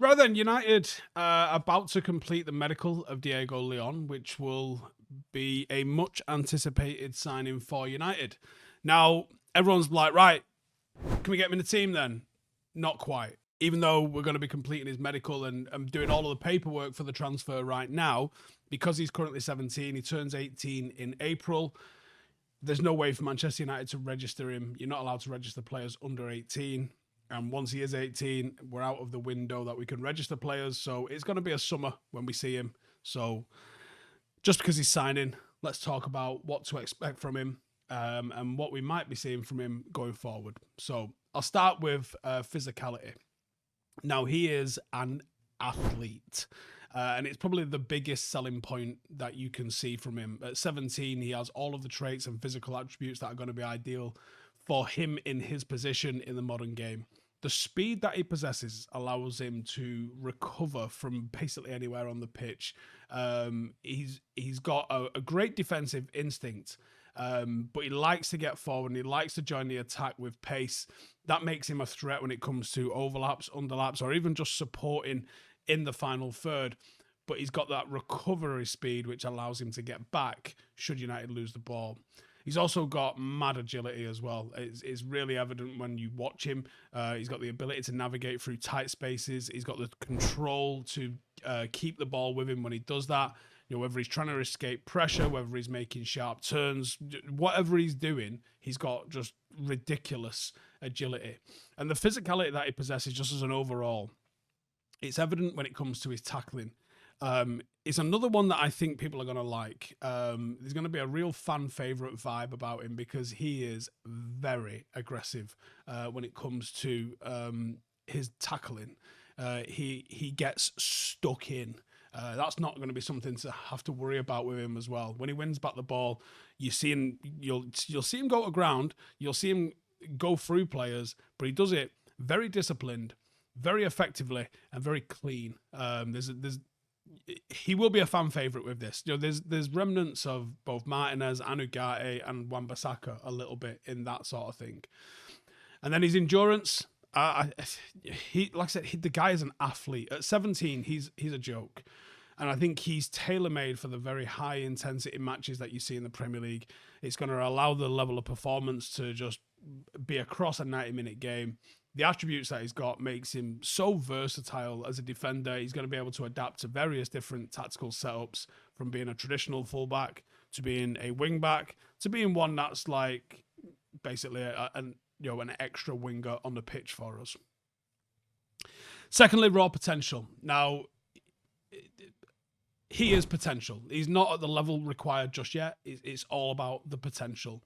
Right then, United about to complete the medical of Diego Leon, which will be a much anticipated signing for United. Now, everyone's like, right, can we get him in the team then? Not quite. Even though we're going to be completing his medical and doing all of the paperwork for the transfer right now, because he's currently 17, he turns 18 in April. There's no way for Manchester United to register him. You're not allowed to register players under 18. And once he is 18, we're out of the window that we can register players. So it's going to be a summer when we see him. So just because he's signing, let's talk about what to expect from him and what we might be seeing from him going forward. So I'll start with physicality. Now, he is an athlete. And it's probably the biggest selling point that you can see from him. At 17, he has all of the traits and physical attributes that are going to be ideal for him in his position in the modern game. The speed that he possesses allows him to recover from basically anywhere on the pitch. He's got a great defensive instinct, but he likes to get forward and he likes to join the attack with pace. That makes him a threat when it comes to overlaps, underlaps, or even just supporting in the final third. But he's got that recovery speed, which allows him to get back should United lose the ball. He's also got mad agility as well. It's really evident when you watch him. He's got the ability to navigate through tight spaces. He's got the control to keep the ball with him when he does that. You know, whether he's trying to escape pressure, whether he's making sharp turns, whatever he's doing, he's got just ridiculous agility. And the physicality that he possesses just as an overall, it's evident when it comes to his tackling. It's another one that I think people are going to like. There's going to be a real fan favorite vibe about him because he is very aggressive when it comes to his tackling. He gets stuck in. That's not going to be something to have to worry about with him as well. When he wins back the ball, you'll see him go to ground. You'll see him go through players, but he does it very disciplined, very effectively, and very clean. He will be a fan favorite with this. You know, there's remnants of both Martinez, Ugarte, and Wan-Bissaka a little bit in that sort of thing. And then his endurance. Like I said, the guy is an athlete. At 17, he's a joke. And I think he's tailor-made for the very high-intensity matches that you see in the Premier League. It's going to allow the level of performance to just be across a 90-minute game. The attributes that he's got makes him so versatile as a defender. He's going to be able to adapt to various different tactical setups, from being a traditional fullback to being a wing-back to being one that's like basically an extra winger on the pitch for us. Secondly, raw potential. Now, he is potential. He's not at the level required just yet. It's all about the potential.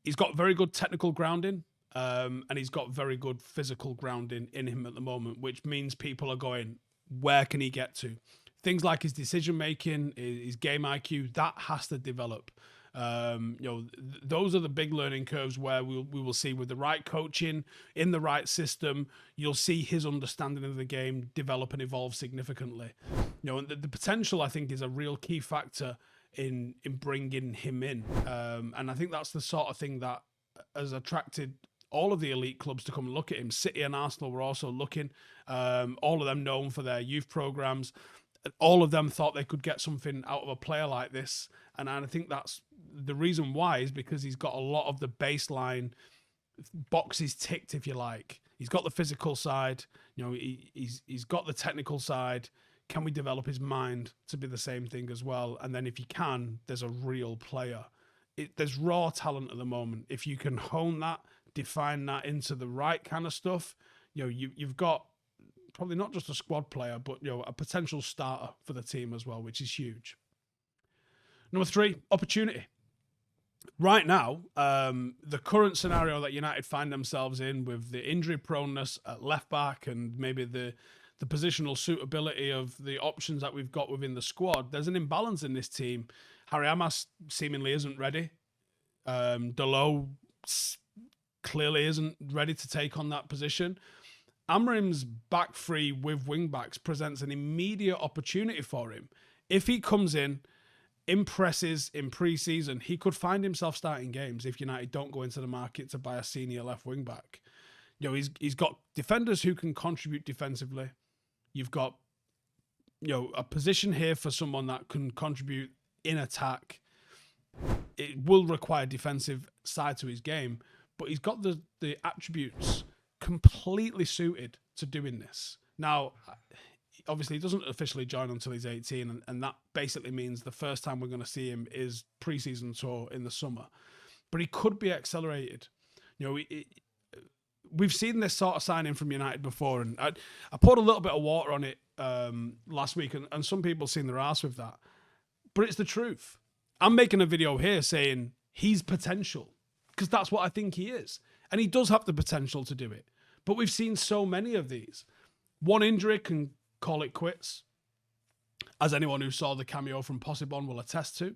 He's got very good technical grounding, and he's got very good physical grounding in him at the moment, which means people are going, where can he get to? Things like his decision-making, his game IQ, that has to develop. Those are the big learning curves where we will see with the right coaching in the right system, you'll see his understanding of the game develop and evolve significantly. And the potential, I think, is a real key factor in bringing him in. And I think that's the sort of thing that has attracted all of the elite clubs to come and look at him. City and Arsenal were also looking, all of them known for their youth programs. All of them thought they could get something out of a player like this. And I think that's the reason why, is because he's got a lot of the baseline boxes ticked, if you like. He's got the physical side, he's got the technical side. Can we develop his mind to be the same thing as well? And then if you can, there's a real player. There's raw talent at the moment. If you can hone that, define that into the right kind of stuff, you've got probably not just a squad player, but a potential starter for the team as well, which is huge. Number 3, opportunity. Right now, the current scenario that United find themselves in, with the injury proneness at left back and maybe the positional suitability of the options that we've got within the squad, there's an imbalance in this team. Harry Amas seemingly isn't ready. Dalot clearly isn't ready to take on that position. Amorim's back three with wing backs presents an immediate opportunity for him. If he comes in, impresses in pre-season, he could find himself starting games if United don't go into the market to buy a senior left wing back. He's got defenders who can contribute defensively. You've got, a position here for someone that can contribute in attack. It will require defensive side to his game, but he's got the attributes completely suited to doing this. Now, obviously, he doesn't officially join until he's 18, and that basically means the first time we're going to see him is pre-season tour in the summer. But he could be accelerated. We've seen this sort of signing from United before, and I poured a little bit of water on it last week, and some people seen their arse with that. But it's the truth. I'm making a video here saying he's potential, because that's what I think he is. And he does have the potential to do it. But we've seen so many of these. One injury can call it quits, as anyone who saw the cameo from Possibon will attest to.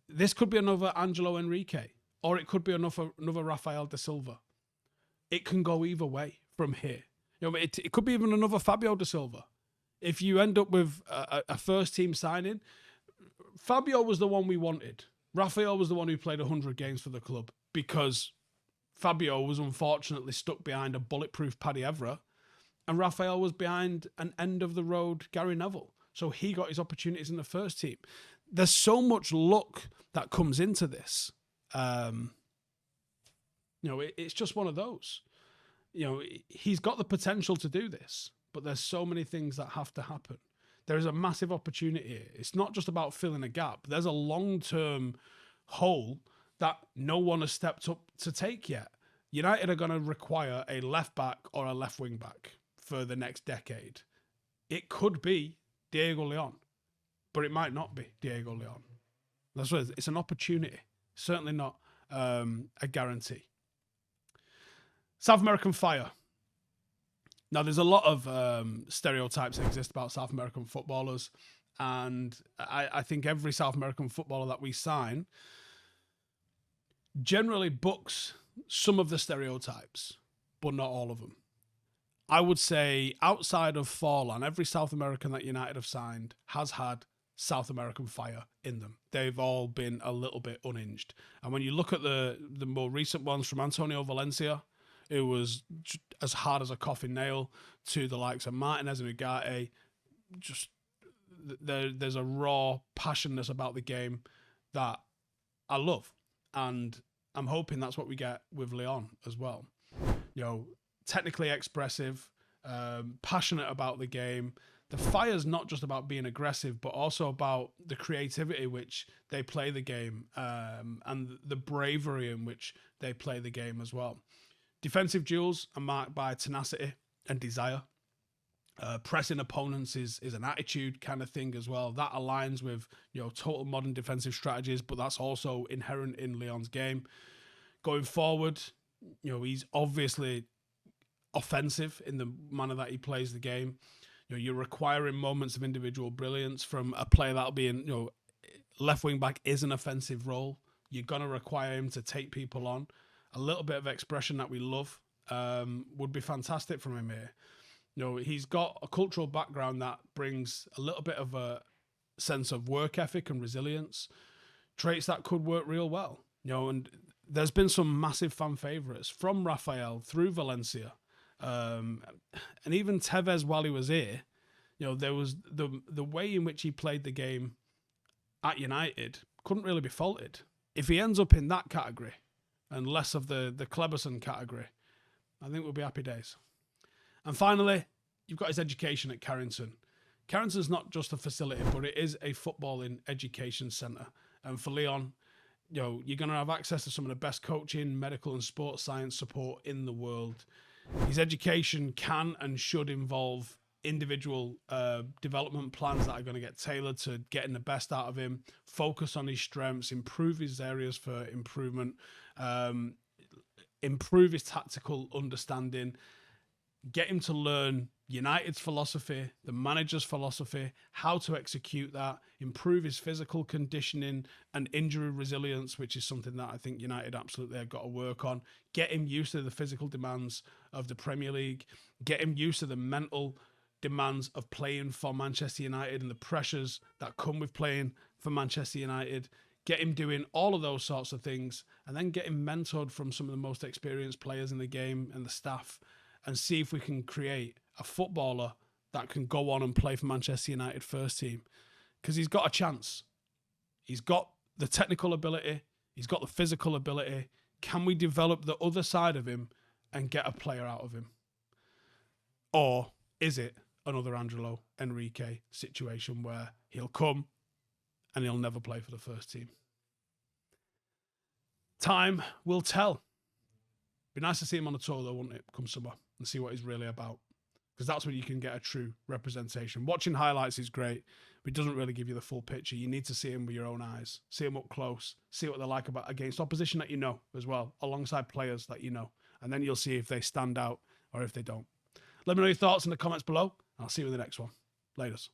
This could be another Angelo Enrique, or it could be another Rafael da Silva. It can go either way from here. It could be even another Fabio da Silva. If you end up with a first team signing, Fabio was the one we wanted. Rafael was the one who played 100 games for the club, because Fabio was unfortunately stuck behind a bulletproof Paddy Evra, and Rafael was behind an end-of-the-road Gary Neville. So he got his opportunities in the first team. There's so much luck that comes into this. It's just one of those. He's got the potential to do this, but there's so many things that have to happen. There is a massive opportunity here. It's not just about filling a gap. There's a long-term hole that no one has stepped up to take yet. United are going to require a left-back or a left wing-back for the next decade. It could be Diego Leon, but it might not be Diego Leon. That's what it's an opportunity, certainly not a guarantee. South American Fire. Now, there's a lot of stereotypes that exist about South American footballers, and I think every South American footballer that we sign generally bucks some of the stereotypes, but not all of them. I would say outside of Forlan, every South American that United have signed has had South American fire in them. They've all been a little bit unhinged. And when you look at the more recent ones from Antonio Valencia, it was as hard as a coffin nail, to the likes of Martinez and Ugarte. Just there's a raw passionness about the game that I love. And I'm hoping that's what we get with Leon as well. Technically expressive, passionate about the game. The fire's not just about being aggressive, but also about the creativity which they play the game, and the bravery in which they play the game as well. Defensive duels are marked by tenacity and desire. Pressing opponents is an attitude kind of thing as well. That aligns with total modern defensive strategies, but that's also inherent in Leon's game. Going forward, he's obviously offensive in the manner that he plays the game. You're requiring moments of individual brilliance from a player that'll be in, left wing back is an offensive role. You're going to require him to take people on. A little bit of expression that we love would be fantastic from him here. He's got a cultural background that brings a little bit of a sense of work ethic and resilience, traits that could work real well. And there's been some massive fan favourites from Rafael through Valencia. And even Tevez while he was here, there was the way in which he played the game at United couldn't really be faulted. If he ends up in that category and less of the Kleberson category, I think we'll be happy days. And finally, you've got his education at Carrington. Carrington's not just a facility, but it is a footballing education centre. And for Leon, you're going to have access to some of the best coaching, medical and sports science support in the world. His education can and should involve individual development plans that are going to get tailored to getting the best out of him, focus on his strengths, improve his areas for improvement, improve his tactical understanding, get him to learn United's philosophy, the manager's philosophy, how to execute that, improve his physical conditioning and injury resilience, which is something that I think United absolutely have got to work on. Get him used to the physical demands of the Premier League. Get him used to the mental demands of playing for Manchester United and the pressures that come with playing for Manchester United. Get him doing all of those sorts of things, and then get him mentored from some of the most experienced players in the game and the staff, and see if we can create a footballer that can go on and play for Manchester United first team, because he's got a chance. He's got the technical ability. He's got the physical ability. Can we develop the other side of him and get a player out of him? Or is it another Angelo Enrique situation where he'll come and he'll never play for the first team? Time will tell. Be nice to see him on the tour though, wouldn't it, come summer, and see what he's really about. Because that's when you can get a true representation. Watching highlights is great, but it doesn't really give you the full picture. You need to see him with your own eyes. See him up close. See what they're like about against opposition that you know as well, alongside players that you know. And then you'll see if they stand out or if they don't. Let me know your thoughts in the comments below. I'll see you in the next one. Laters.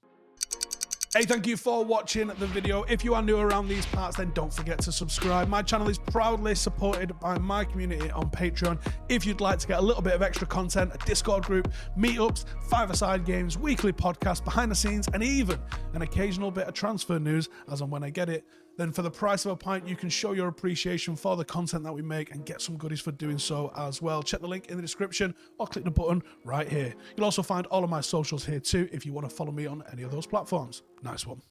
Hey, thank you for watching the video. If you are new around these parts, then don't forget to subscribe. My channel is proudly supported by my community on Patreon. If you'd like to get a little bit of extra content, a Discord group, meetups, five-a-side games, weekly podcasts, behind the scenes, and even an occasional bit of transfer news as and when I get it, then for the price of a pint, you can show your appreciation for the content that we make and get some goodies for doing so as well. Check the link in the description or click the button right here. You'll also find all of my socials here too if you want to follow me on any of those platforms. Nice one.